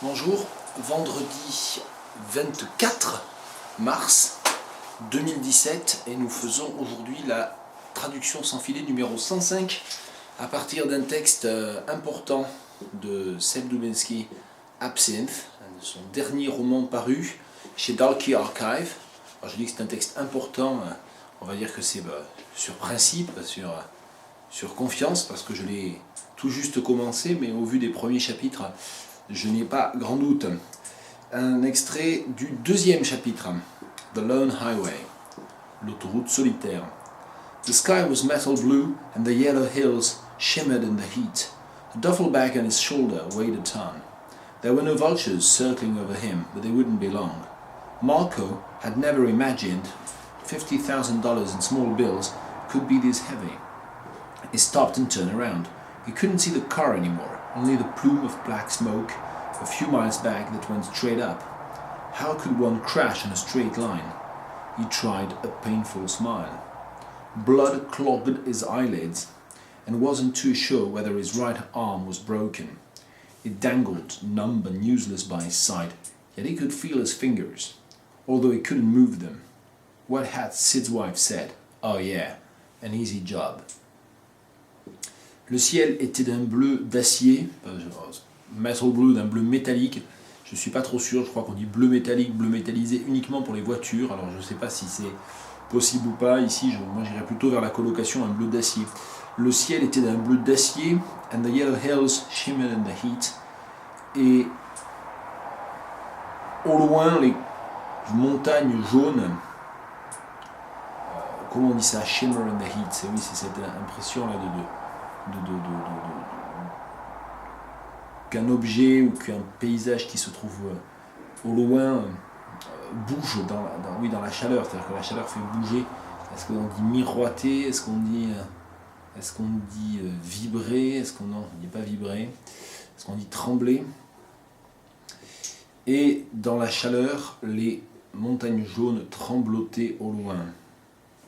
Bonjour, vendredi 24 mars 2017 et nous faisons aujourd'hui la traduction sans filet numéro 105 à partir d'un texte important de Seb Doubenski, Absinthe, son dernier roman paru chez Dalkey Archive. Alors je dis que c'est un texte important, on va dire que c'est sur principe, sur confiance, parce que je l'ai tout juste commencé, mais au vu des premiers chapitres, je n'ai pas grand doute. Un extrait du deuxième chapitre, The Lone Highway, l'autoroute solitaire. The sky was metal blue and the yellow hills shimmered in the heat. The duffel bag on his shoulder weighed a ton. There were no vultures circling over him, but they wouldn't be long. Marco had never imagined $50,000 in small bills could be this heavy. He stopped and turned around. He couldn't see the car anymore, only the plume of black smoke a few miles back that went straight up. How could one crash in a straight line? He tried a painful smile. Blood clogged his eyelids and wasn't too sure whether his right arm was broken. It dangled, numb and useless by his side, yet he could feel his fingers, although he couldn't move them. What had Sid's wife said? Oh yeah, an easy job. Le ciel était d'un bleu d'acier, metal blue, d'un bleu métallique. Je ne suis pas trop sûr, je crois qu'on dit bleu métallique, bleu métallisé uniquement pour les voitures. Alors je ne sais pas si c'est possible ou pas. Ici, moi j'irais plutôt vers la colocation, un bleu d'acier. Le ciel était d'un bleu d'acier, and the yellow hills shimmered in the heat. Et au loin, les montagnes jaunes, comment on dit ça, shimmer in the heat, c'est cette impression là qu'un objet ou qu'un paysage qui se trouve au loin bouge dans la chaleur, c'est-à-dire que la chaleur fait bouger. Est-ce qu'on dit miroiter, est-ce qu'on dit vibrer, non, on ne dit pas vibrer, est-ce qu'on dit trembler? Et dans la chaleur, les montagnes jaunes tremblotaient au loin.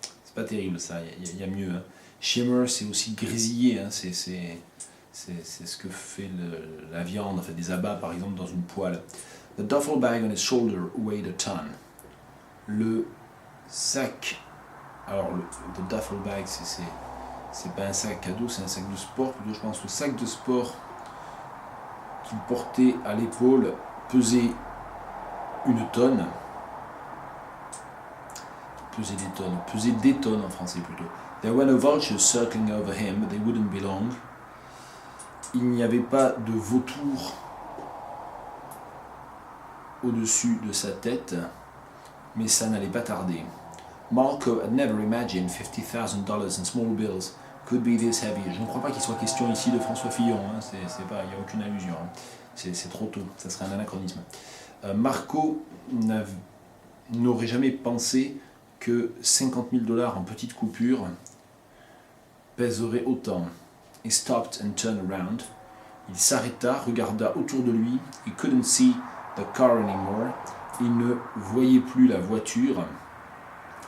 C'est pas terrible ça, il y a mieux. Hein. Shimmer, c'est aussi grésiller, hein. C'est ce que fait la viande, en fait, des abats par exemple dans une poêle. The duffel bag on his shoulder weighed a ton. Le sac, alors the duffel bag, c'est pas un sac à dos, c'est un sac de sport, plutôt je pense. Le sac de sport qu'il portait à l'épaule pesait une tonne. Pesait des tonnes en français plutôt. There were no vultures circling over him, but they wouldn't be long. Il n'y avait pas de vautours au-dessus de sa tête, mais ça n'allait pas tarder. Marco had never imagined $50,000 in small bills could be this heavy. Je ne crois pas qu'il soit question ici de François Fillon, hein. Il n'y a aucune allusion. Hein. C'est trop tôt, ça serait un anachronisme. Marco n'aurait jamais pensé que $50,000 en petites coupures pèserait autant. He stopped and turned around. Il s'arrêta, regarda autour de lui. He couldn't see the car anymore. Il ne voyait plus la voiture.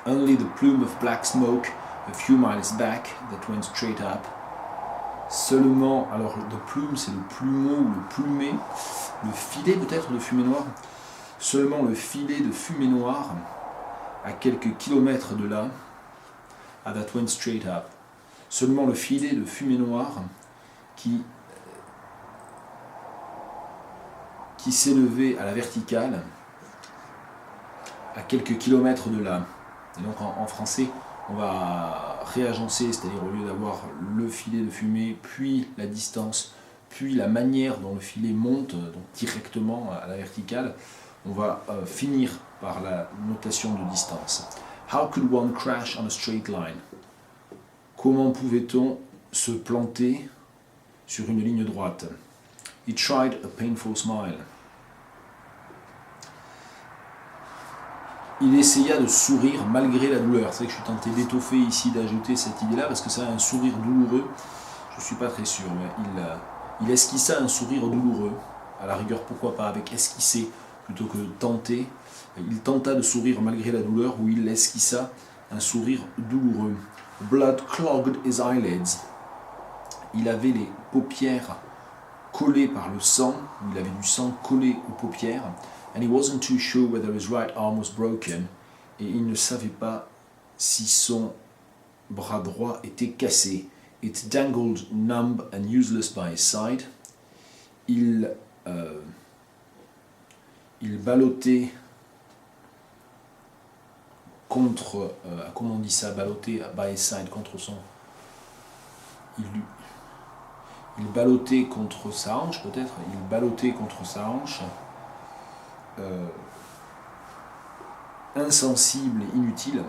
Only the plume of black smoke a few miles back that went straight up. Seulement, alors le plume, c'est le plumeau ou le plumé, le filet peut-être de fumée noire. Seulement le filet de fumée noire à quelques kilomètres de là, that went straight up. Seulement le filet de fumée noire qui s'élevait à la verticale à quelques kilomètres de là. Et donc en français, on va réagencer, c'est-à-dire au lieu d'avoir le filet de fumée, puis la distance, puis la manière dont le filet monte donc directement à la verticale, on va finir par la notation de distance. How could one crash on a straight line? Comment pouvait-on se planter sur une ligne droite? He tried a painful smile. Il essaya de sourire malgré la douleur. C'est vrai que je suis tenté d'étoffer ici, d'ajouter cette idée-là, parce que ça a un sourire douloureux. Je ne suis pas très sûr, mais il esquissa un sourire douloureux. À la rigueur, pourquoi pas avec esquisser plutôt que tenter. Il tenta de sourire malgré la douleur, où il esquissa un sourire douloureux. Blood clogged his eyelids. Il avait les paupières collé par le sang, il avait du sang collé aux paupières, and he wasn't too sure whether his right arm was broken, et il ne savait pas si son bras droit était cassé. It dangled numb and useless by his side. Il ballottait contre, comment on dit ça, balloter by his side, contre son... Il ballottait contre sa hanche, peut-être, il ballottait contre sa hanche, insensible et inutile.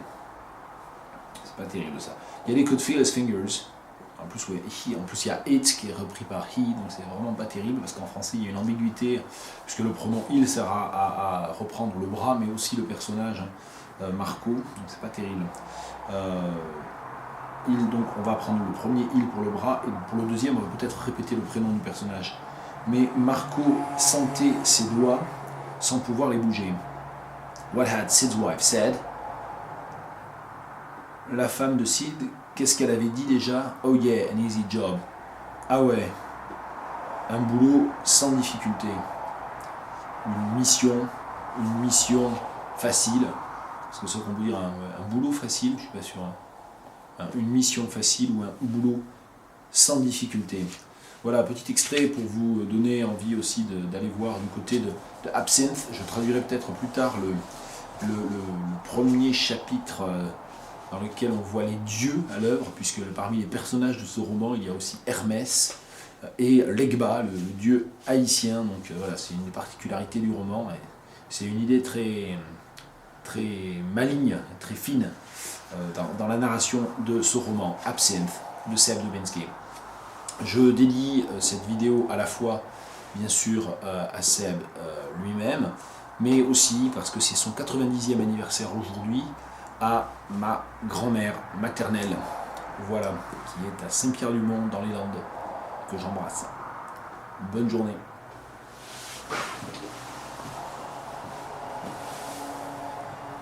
C'est pas terrible ça. Il y a les could feel his fingers. En plus, ouais, en plus, il y a it qui est repris par he, donc c'est vraiment pas terrible parce qu'en français il y a une ambiguïté, puisque le pronom il sert à reprendre le bras, mais aussi le personnage Marco, donc c'est pas terrible. Donc on va prendre le premier il pour le bras, et pour le deuxième, on va peut-être répéter le prénom du personnage. Mais Marco sentait ses doigts sans pouvoir les bouger. What had Sid's wife said? La femme de Sid, qu'est-ce qu'elle avait dit déjà? Oh yeah, an easy job. Ah ouais, un boulot sans difficulté. Une mission facile. Parce que c'est ce qu'on peut dire, un boulot facile, je suis pas sûr. Une mission facile ou un boulot sans difficulté. Voilà, petit extrait pour vous donner envie aussi d'aller voir du côté de Absinthe. Je traduirai peut-être plus tard le premier chapitre dans lequel on voit les dieux à l'œuvre, puisque parmi les personnages de ce roman, il y a aussi Hermès et Legba, le dieu haïtien. Donc voilà, c'est une particularité du roman. C'est une idée très, très maligne, très fine dans la narration de ce roman, Absinthe, de Seb Dubinsky. Je dédie cette vidéo à la fois, bien sûr, à Seb lui-même, mais aussi, parce que c'est son 90e anniversaire aujourd'hui, à ma grand-mère maternelle, voilà, qui est à Saint-Pierre-du-Mont, dans les Landes, que j'embrasse. Bonne journée.